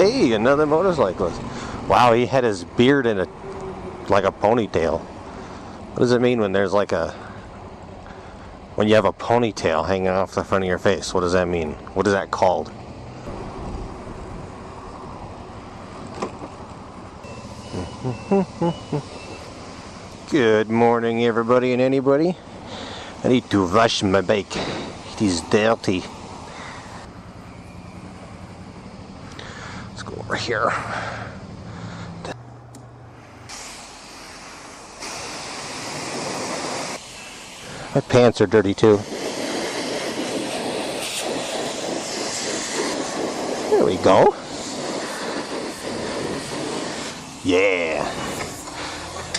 Hey, another motorcyclist. Wow, he had his beard in like a ponytail. What does it mean when there's like when you have a ponytail hanging off the front of your face? What does that mean? What is that called? Good morning, everybody and anybody. I need to wash my bike. It is dirty. Let's go over here. My pants are dirty too. There we go. Yeah.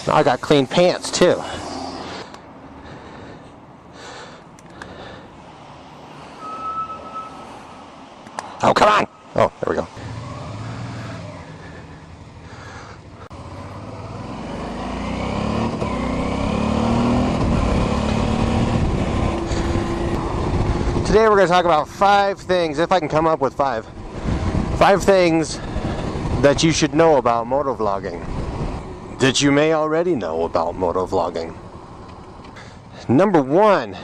Now I got clean pants too. Oh, come on! Oh, there we go. Today we're going to talk about 5 things, if I can come up with 5. 5 things that you should know about motovlogging, that you may already know about motovlogging. Number 1,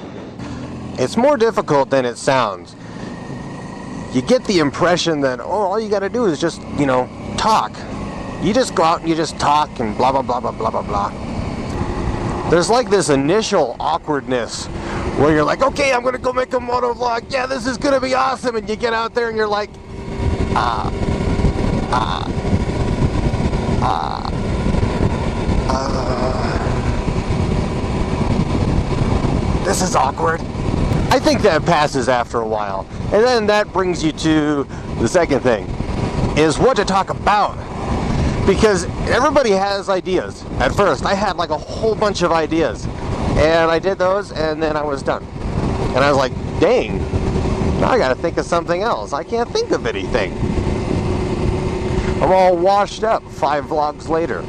it's more difficult than it sounds. You get the impression that, oh, all you got to do is just, talk. You just go out and you just talk and blah, blah, blah, blah, blah, blah, blah. There's like this initial awkwardness where you're like, okay, I'm going to go make a motovlog. Yeah, this is going to be awesome. And you get out there and you're like, this is awkward. I think that passes after a while. And then that brings you to the second thing, is what to talk about. Because everybody has ideas. At first, I had like a whole bunch of ideas. And I did those, and then I was done. And I was like, dang, now I gotta think of something else. I can't think of anything. I'm all washed up 5 vlogs later.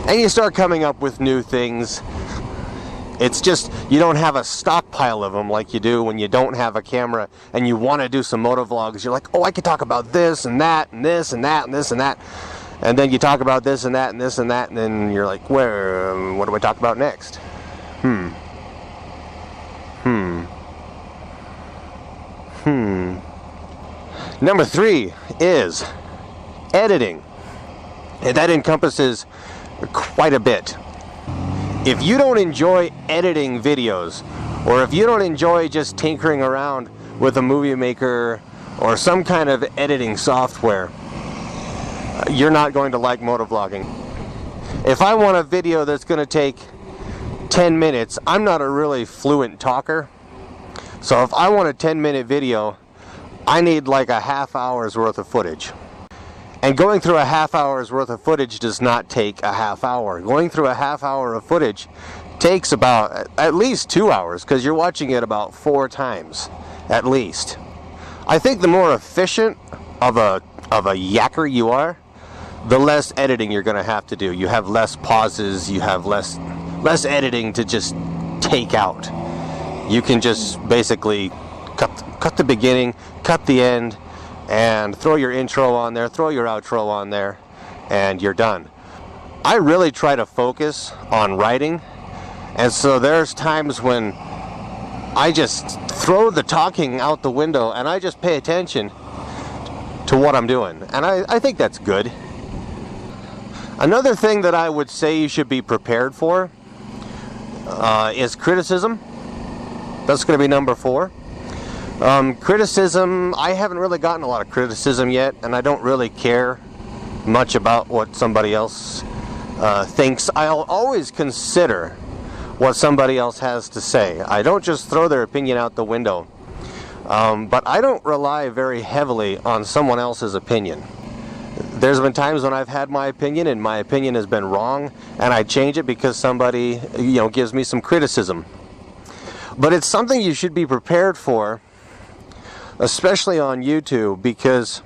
And you start coming up with new things. It's just, you don't have a stockpile of them like you do when you don't have a camera and you want to do some motovlogs. You're like, oh, I could talk about this and that and this and that and this and that. And then you talk about this and that and this and that, and then you're like, what do I talk about next? Number 3 is editing. And that encompasses quite a bit. If you don't enjoy editing videos, or if you don't enjoy just tinkering around with a movie maker or some kind of editing software, you're not going to like motovlogging. If I want a video that's going to take 10 minutes, I'm not a really fluent talker. So if I want a 10-minute video, I need like a half hour's worth of footage. And going through a half hour's worth of footage does not take a half hour. Going through a half hour of footage takes about at least 2 hours, because you're watching it about 4 times, at least. I think the more efficient of a yacker you are, the less editing you're going to have to do. You have less pauses, you have less editing to just take out. You can just basically cut the beginning, cut the end, and throw your intro on there, throw your outro on there, and you're done. I really try to focus on writing, and so there's times when I just throw the talking out the window and I just pay attention to what I'm doing, and I think that's good. Another thing that I would say you should be prepared for is criticism. That's going to be number 4. Criticism, I haven't really gotten a lot of criticism yet, and I don't really care much about what somebody else thinks. I'll always consider what somebody else has to say. I don't just throw their opinion out the window, but I don't rely very heavily on someone else's opinion. There's been times when I've had my opinion and my opinion has been wrong, and I change it because somebody, gives me some criticism. But it's something you should be prepared for, especially on YouTube, because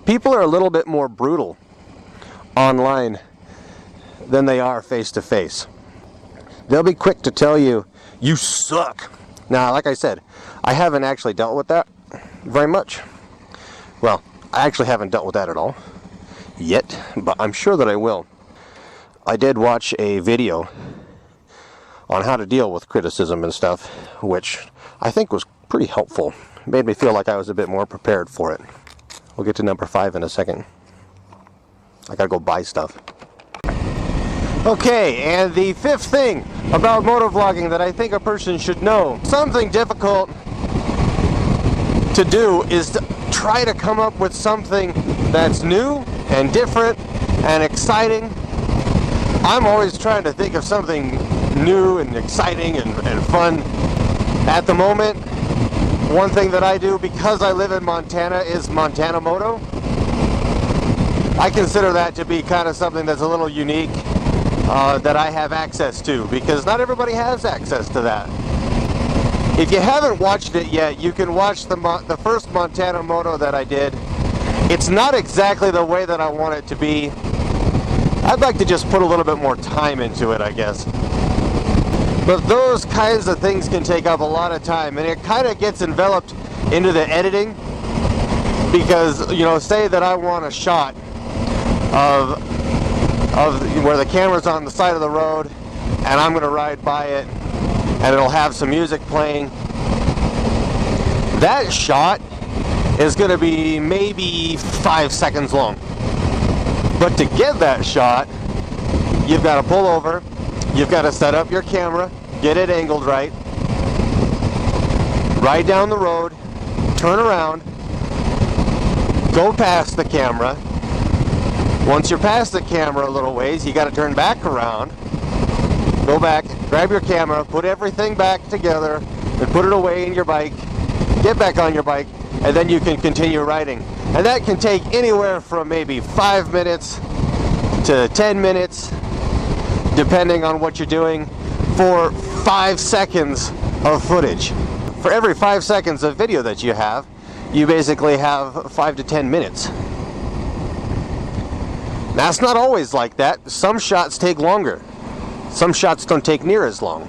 people are a little bit more brutal online than they are face to face. They'll be quick to tell you, you suck. Now, like I said, I haven't actually dealt with that very much. Well, I actually haven't dealt with that at all yet, but I'm sure that I will. I did watch a video on how to deal with criticism and stuff, which I think was pretty helpful. It made me feel like I was a bit more prepared for it. We'll get to number 5 in a second. I gotta go buy stuff. Okay, and the 5th thing about motovlogging that I think a person should know. Something difficult to do is to try to come up with something that's new and different and exciting. I'm always trying to think of something new and exciting and fun. At the moment, one thing that I do, because I live in Montana, is Montana Moto. I consider that to be kind of something that's a little unique that I have access to, because not everybody has access to that. If you haven't watched it yet, you can watch the first Montana Moto that I did. It's not exactly the way that I want it to be. I'd like to just put a little bit more time into it, I guess. But those kinds of things can take up a lot of time, and it kind of gets enveloped into the editing, because, you know, say that I want a shot of where the camera's on the side of the road and I'm going to ride by it and it'll have some music playing. That shot is going to be maybe 5 seconds long. But to get that shot, you've got to pull over, you've got to set up your camera, get it angled right, ride down the road, turn around, go past the camera. Once you're past the camera a little ways, you got to turn back around, go back, grab your camera, put everything back together, and put it away in your bike, get back on your bike, and then you can continue riding. And that can take anywhere from maybe 5 minutes to 10 minutes, depending on what you're doing, for 5 seconds of footage. For every 5 seconds of video that you have, you basically have 5 to 10 minutes. Now, it's not always like that. Some shots take longer. Some shots don't take near as long.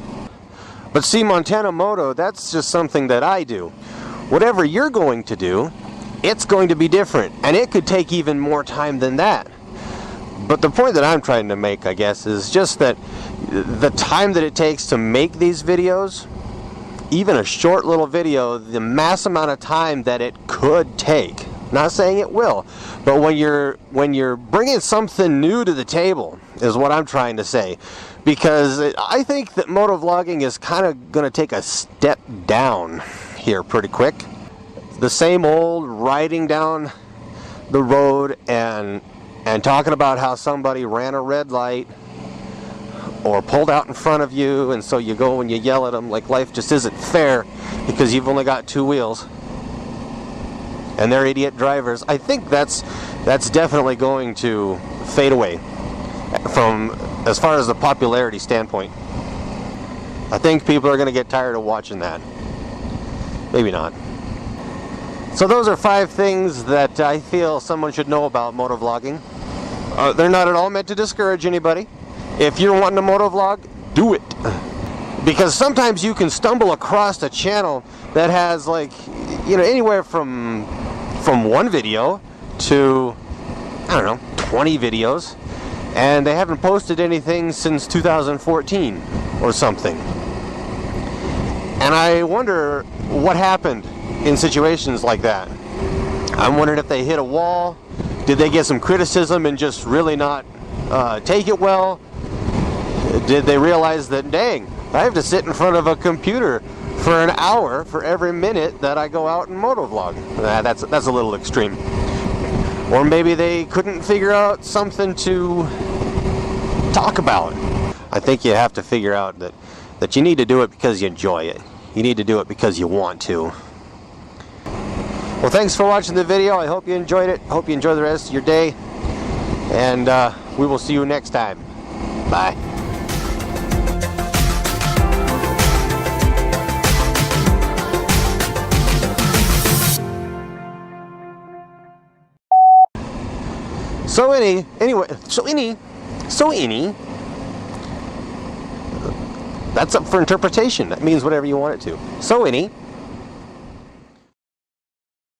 But see, Montana Moto, that's just something that I do. Whatever you're going to do, it's going to be different. And it could take even more time than that. But the point that I'm trying to make, I guess, is just that the time that it takes to make these videos, even a short little video, the mass amount of time that it could take. Not saying it will, but when you're bringing something new to the table is what I'm trying to say, because I think that motovlogging is kind of going to take a step down here pretty quick. The same old riding down the road and talking about how somebody ran a red light or pulled out in front of you, and so you go and you yell at them like life just isn't fair because you've only got 2 wheels. And they're idiot drivers. I think that's definitely going to fade away from as far as the popularity standpoint. I think people are going to get tired of watching that. Maybe not. So those are 5 things that I feel someone should know about motovlogging. They're not at all meant to discourage anybody. If you're wanting to motovlog, do it. Because sometimes you can stumble across a channel that has, like, you know, anywhere from 1 video to, I don't know, 20 videos, and they haven't posted anything since 2014 or something. And I wonder what happened in situations like that. I'm wondering if they hit a wall. Did they get some criticism and just really not take it well? Did they realize that, dang, I have to sit in front of a computer for an hour for every minute that I go out and motovlog? That's a little extreme. Or maybe they couldn't figure out something to talk about. I think you have to figure out that you need to do it because you enjoy it. You need to do it because you want to. Well, thanks for watching the video. I hope you enjoyed it. I hope you enjoy the rest of your day. And we will see you next time. Bye. That's up for interpretation. That means whatever you want it to. So